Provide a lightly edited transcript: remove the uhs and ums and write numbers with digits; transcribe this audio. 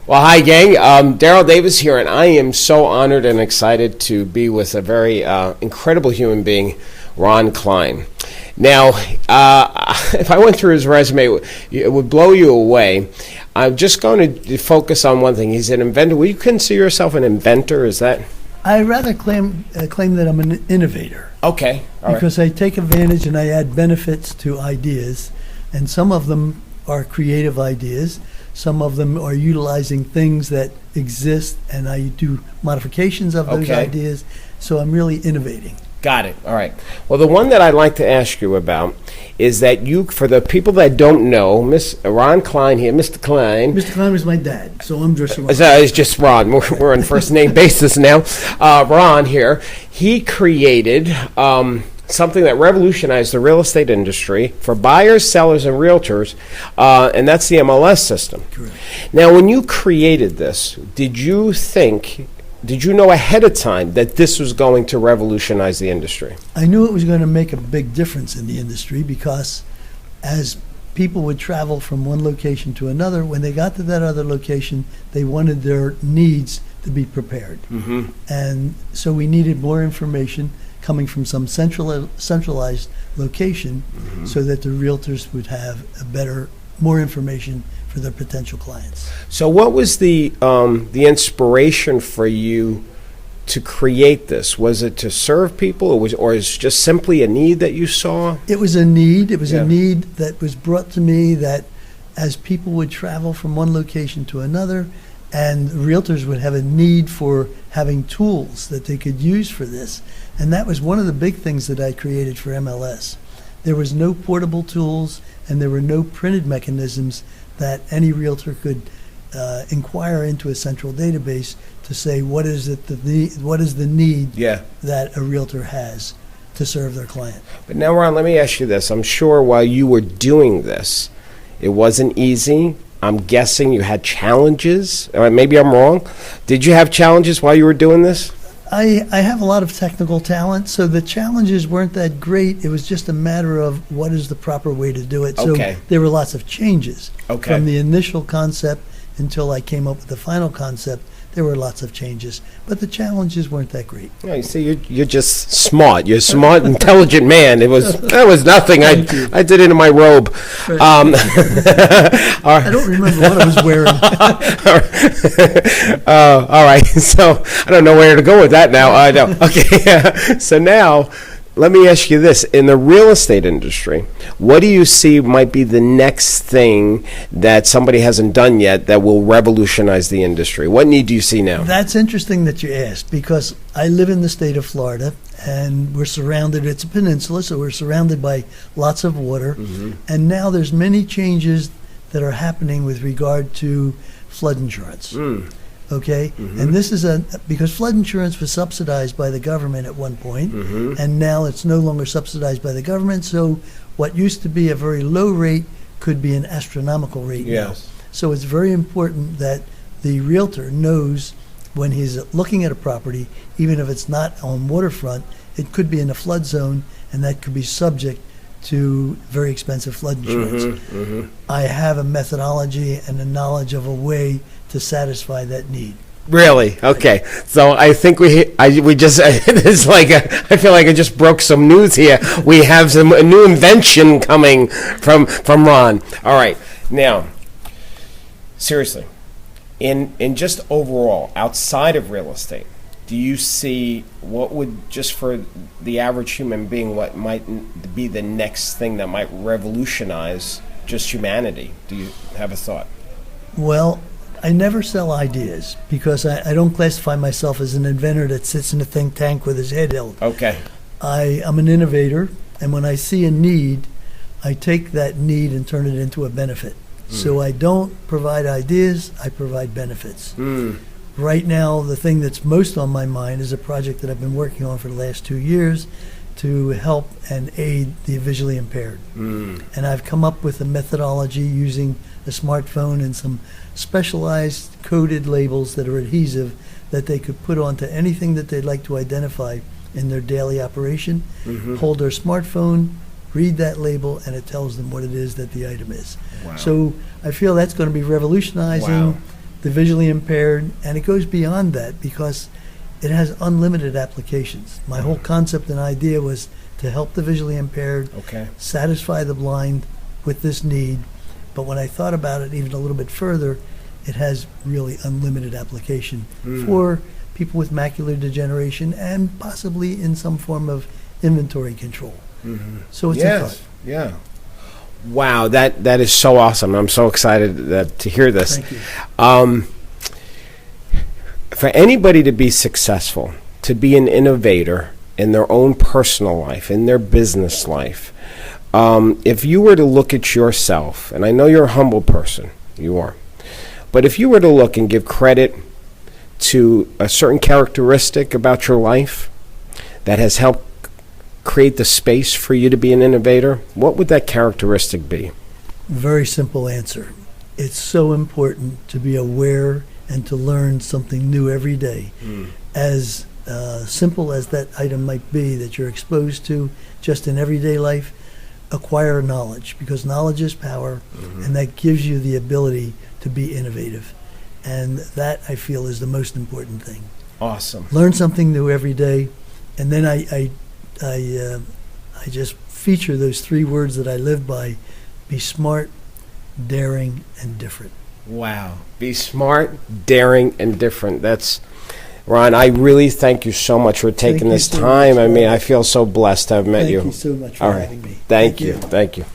Well, hi, gang. Darryl Davis here, and I am so honored and excited to be with a very incredible human being, Ron Klein. Now, if I went through his resume, it would blow you away. I'm just going to focus on one thing. He's an inventor. Would you consider yourself an inventor? Is that? I rather claim that I'm an innovator. Okay. All right. Because I take advantage and I add benefits to ideas, and some of them are creative ideas. Some of them are utilizing things that exist, and I do modifications of those ideas. So I'm really innovating. Got it. All right. Well, the one that I'd like to ask you about is that you, for the people that don't know, Ron Klein here, Mr. Klein. Mr. Klein was my dad, so I'm just Ron. It's just Ron. We're on first name basis now. Ron here, he created something that revolutionized the real estate industry for buyers, sellers, and realtors, and that's the MLS system. Correct. Now, when you created this, did you know ahead of time that this was going to revolutionize the industry? I knew it was going to make a big difference in the industry because as people would travel from one location to another, when they got to that other location, they wanted their needs to be prepared. Mm-hmm. And so we needed more information coming from some centralized location, so that the realtors would have more information for their potential clients. So what was the inspiration for you to create this? Was it to serve people, or is it just simply a need that you saw? It was a need. It was a need that was brought to me that as people would travel from one location to another, and realtors would have a need for having tools that they could use for this. And that was one of the big things that I created for MLS. There was no portable tools, and there were no printed mechanisms that any realtor could inquire into a central database to say what is the need that a realtor has to serve their client. But now, Ron, let me ask you this. I'm sure while you were doing this, it wasn't easy. I'm guessing you had challenges. Maybe I'm wrong. Did you have challenges while you were doing this? I have a lot of technical talent, so the challenges weren't that great. It was just a matter of what is the proper way to do it. So there were lots of changes. From the initial concept until I came up with the final concept, there were lots of changes. But the challenges weren't that great. Yeah, you see, you're just smart. You're a smart, intelligent man. That was nothing. I did it in my robe. Right. I don't remember what I was wearing. All right. So I don't know where to go with that now. I know. Okay. So now, let me ask you this. In the real estate industry, what do you see might be the next thing that somebody hasn't done yet that will revolutionize the industry? What need do you see now? That's interesting that you asked, because I live in the state of Florida, and we're surrounded, it's a peninsula, so we're surrounded by lots of water. Mm-hmm. And now there's many changes that are happening with regard to flood insurance. Okay, and this is because flood insurance was subsidized by the government at one point, and now it's no longer subsidized by the government. So what used to be a very low rate could be an astronomical rate now. So it's very important that the realtor knows when he's looking at a property, even if it's not on waterfront, it could be in a flood zone, and that could be subject to very expensive flood insurance. I have a methodology and a knowledge of a way to satisfy that need. Really? Okay. So I think we just it's like I feel like I just broke some news here. We have a new invention coming from Ron. All right. Now, seriously, in just overall outside of real estate, do you see what would, just for the average human being, what might be the next thing that might revolutionize just humanity? Do you have a thought? Well, I never sell ideas because I don't classify myself as an inventor that sits in a think tank with his head held. Okay. I'm an innovator, and when I see a need, I take that need and turn it into a benefit. So I don't provide ideas, I provide benefits. Right now, the thing that's most on my mind is a project that I've been working on for the last 2 years to help and aid the visually impaired. And I've come up with a methodology using a smartphone and some specialized coded labels that are adhesive that they could put onto anything that they'd like to identify in their daily operation, hold their smartphone, read that label, and it tells them what it is that the item is. Wow. So I feel that's going to be revolutionizing. Wow. the visually impaired, and it goes beyond that because it has unlimited applications. My whole concept and idea was to help the visually impaired, Okay. satisfy the blind with this need. But when I thought about it even a little bit further, it has really unlimited application for people with macular degeneration and possibly in some form of inventory control. So it's a Yes. thought. Yeah. Wow, that is so awesome. I'm so excited to hear this. Thank you. For anybody to be successful, to be an innovator in their own personal life, in their business life, if you were to look at yourself, and I know you're a humble person, you are, but if you were to look and give credit to a certain characteristic about your life that has helped create the space for you to be an innovator, what would that characteristic be? Very simple answer. It's so important to be aware and to learn something new every day. As simple as that item might be that you're exposed to just in everyday life, acquire knowledge, because knowledge is power, and that gives you the ability to be innovative. And that, I feel, is the most important thing. Awesome. Learn something new every day, and then I just feature those 3 words that I live by: be smart, daring, and different. Wow. Be smart, daring, and different. That's, Ron, I really thank you so much for taking Thank you this so time. much, I mean, Ron. I feel so blessed to have met Thank you. you so much for All right. having me. Thank you. Thank you.